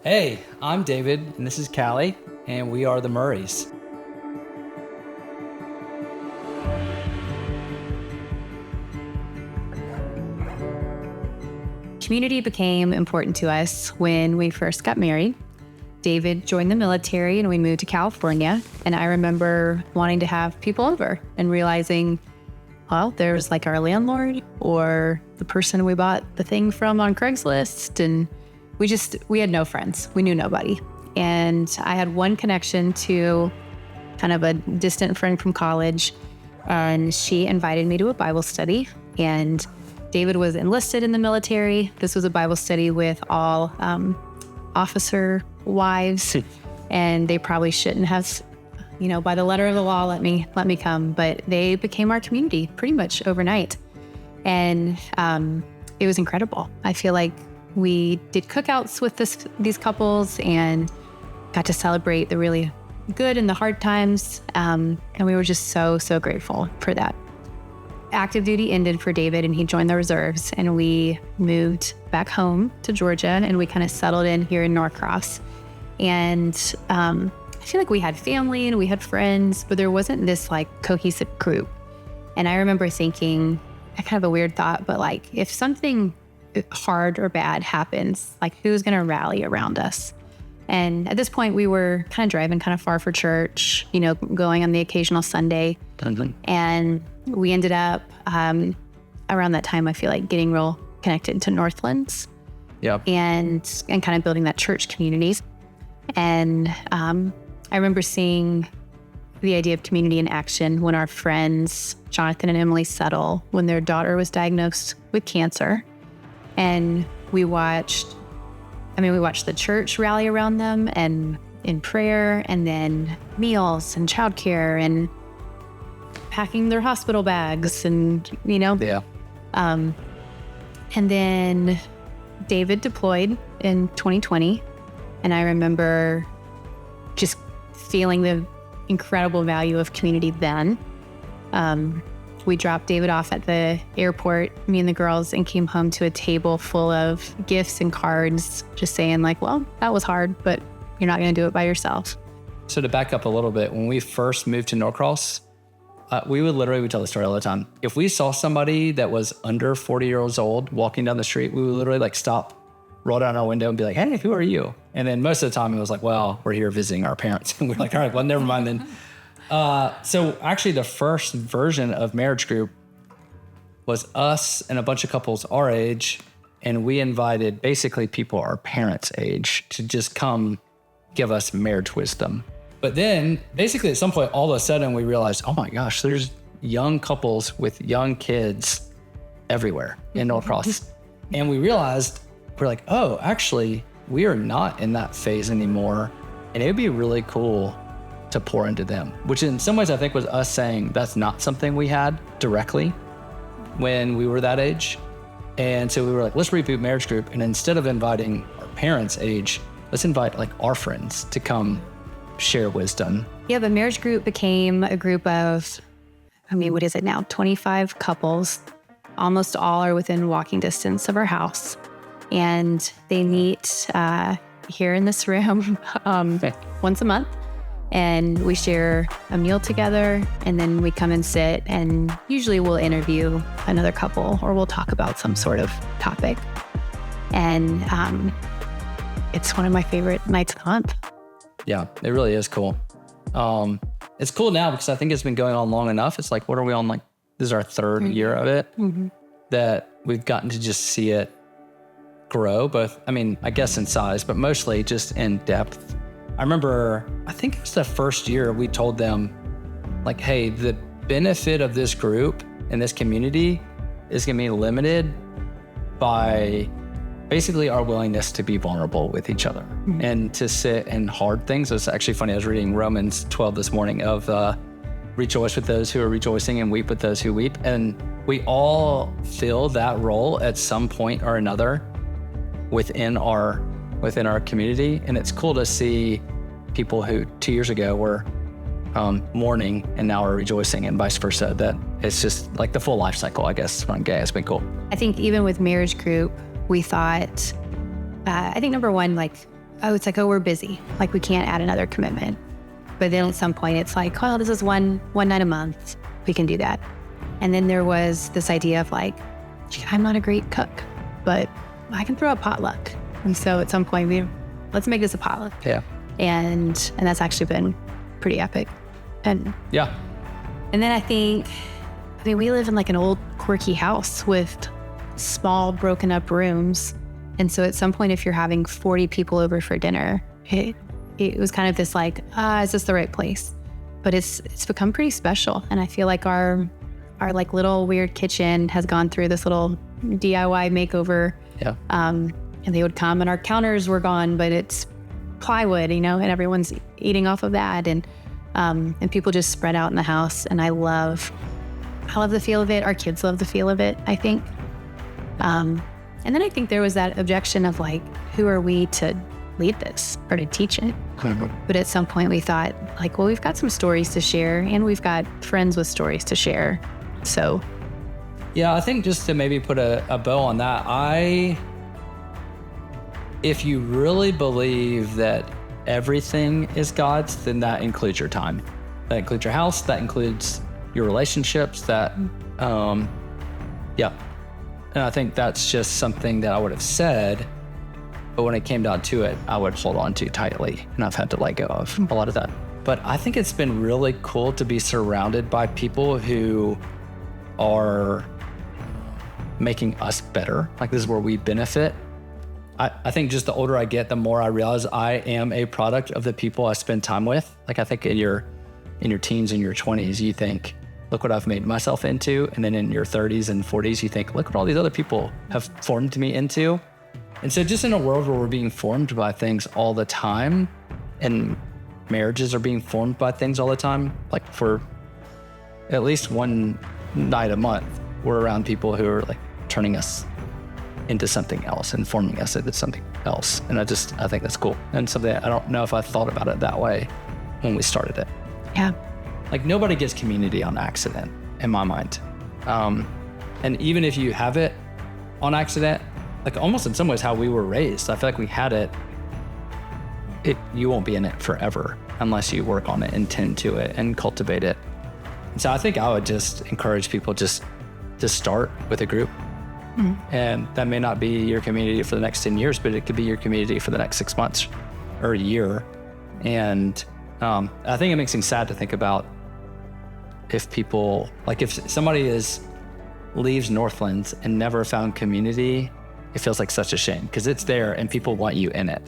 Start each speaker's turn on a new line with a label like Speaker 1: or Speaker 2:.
Speaker 1: Hey, I'm David, and this is Callie, and we are the Murrays.
Speaker 2: Community became important to us when we first got married. David joined the military and we moved to California. And I remember wanting to have people over and realizing, well, there's like our landlord or the person we bought the thing from on Craigslist. And we had no friends. We knew nobody. And I had one connection to kind of a distant friend from college. And she invited me to a Bible study. And David was enlisted in the military. This was a Bible study with all officer wives, and they probably shouldn't have, by the letter of the law, let me come. But they became our community pretty much overnight, and it was incredible. I feel like we did cookouts with these couples and got to celebrate the really good and the hard times, and we were just so grateful for that. Active duty ended for David and he joined the reserves, and we moved back home to Georgia, and we kind of settled in here in Norcross. And I feel like we had family and we had friends, but there wasn't this like cohesive group. And I remember thinking, I kind of a weird thought, but like if something hard or bad happens, like who's going to rally around us? And at this point we were kind of driving kind of far for church, going on the occasional Sunday. And we ended up, around that time, I feel like getting real connected to Northlands.
Speaker 1: Yep.
Speaker 2: And kind of building that church community. And I remember seeing the idea of community in action when our friends, Jonathan and Emily Settle, when their daughter was diagnosed with cancer. And we watched the church rally around them and in prayer, and then meals and childcare and packing their hospital bags and,
Speaker 1: Yeah.
Speaker 2: And then David deployed in 2020. And I remember just feeling the incredible value of community then. We dropped David off at the airport, me and the girls, and came home to a table full of gifts and cards, just saying like, well, that was hard, but you're not going to do it by yourself.
Speaker 1: So to back up a little bit, when we first moved to Norcross, we tell the story all the time. If we saw somebody that was under 40 years old walking down the street, we would literally like stop, roll down our window and be like, hey, who are you? And then most of the time it was like, well, we're here visiting our parents. And we're like, all right, well, never mind then. So actually the first version of Marriage Group was us and a bunch of couples our age. And we invited basically people our parents' age to just come give us marriage wisdom. But then basically at some point, all of a sudden we realized, oh my gosh, there's young couples with young kids everywhere in Northcross. And we realized, we're like, oh, actually, we are not in that phase anymore. And it would be really cool to pour into them, which in some ways I think was us saying that's not something we had directly when we were that age. And so we were like, let's reboot Marriage Group. And instead of inviting our parents' age, let's invite like our friends to come share wisdom.
Speaker 2: Yeah, the Marriage Group became a group of, what is it now? 25 couples. Almost all are within walking distance of our house. And they meet here in this room once a month. And we share a meal together, and then we come and sit, and usually we'll interview another couple or we'll talk about some sort of topic. And it's one of my favorite nights of the month.
Speaker 1: Yeah, it really is cool. It's cool now because I think it's been going on long enough. It's like, what are we on? Like, this is our third year of it, that we've gotten to just see it grow, both, I guess in size, but mostly just in depth. I remember, I think it was the first year we told them like, hey, the benefit of this group and this community is going to be limited by basically our willingness to be vulnerable with each other and to sit in hard things. It was actually funny. I was reading Romans 12 this morning of rejoice with those who are rejoicing and weep with those who weep. And we all fill that role at some point or another within our community. And it's cool to see people who 2 years ago were mourning and now are rejoicing, and vice versa. That it's just like the full life cycle, I guess, from gay. It's been cool.
Speaker 2: I think even with Marriage Group, we thought, I think number one, like it's like, oh, we're busy. Like we can't add another commitment. But then at some point it's like, well, this is one night a month. We can do that. And then there was this idea of like, I'm not a great cook, but I can throw a potluck. And so at some point let's make this a potluck.
Speaker 1: Yeah.
Speaker 2: And that's actually been pretty epic. And
Speaker 1: yeah.
Speaker 2: And then I mean, we live in like an old quirky house with small broken up rooms. And so at some point, if you're having 40 people over for dinner, it was kind of this like, is this the right place? But it's become pretty special. And I feel like our like little weird kitchen has gone through this little DIY makeover.
Speaker 1: Yeah.
Speaker 2: And they would come and our counters were gone, but it's plywood, and everyone's eating off of that. And people just spread out in the house. And I love the feel of it. Our kids love the feel of it, I think. And then I think there was that objection of like, who are we to lead this or to teach it? But at some point we thought like, well, we've got some stories to share and we've got friends with stories to share. So.
Speaker 1: Yeah, I think just to maybe put a bow on that, if you really believe that everything is God's, then that includes your time. That includes your house, that includes your relationships, that, yeah. And I think that's just something that I would have said, but when it came down to it, I would hold on to tightly, and I've had to let go of a lot of that. But I think it's been really cool to be surrounded by people who are making us better. Like this is where we benefit. I think just the older I get, the more I realize I am a product of the people I spend time with. Like I think in your teens and your 20s, you think, look what I've made myself into. And then in your 30s and 40s, you think, look what all these other people have formed me into. And so just in a world where we're being formed by things all the time, and marriages are being formed by things all the time, like for at least one night a month, we're around people who are like turning us into something else and forming us into something else. And I think that's cool. And something I don't know if I thought about it that way when we started it.
Speaker 2: Yeah.
Speaker 1: Like nobody gets community on accident in my mind. And even if you have it on accident, like almost in some ways how we were raised, I feel like we had it, you won't be in it forever unless you work on it and tend to it and cultivate it. And so I think I would just encourage people just to start with a group. And that may not be your community for the next 10 years, but it could be your community for the next 6 months or a year. And I think it makes me sad to think about if people, like if somebody leaves Northlands and never found community, it feels like such a shame because it's there and people want you in it.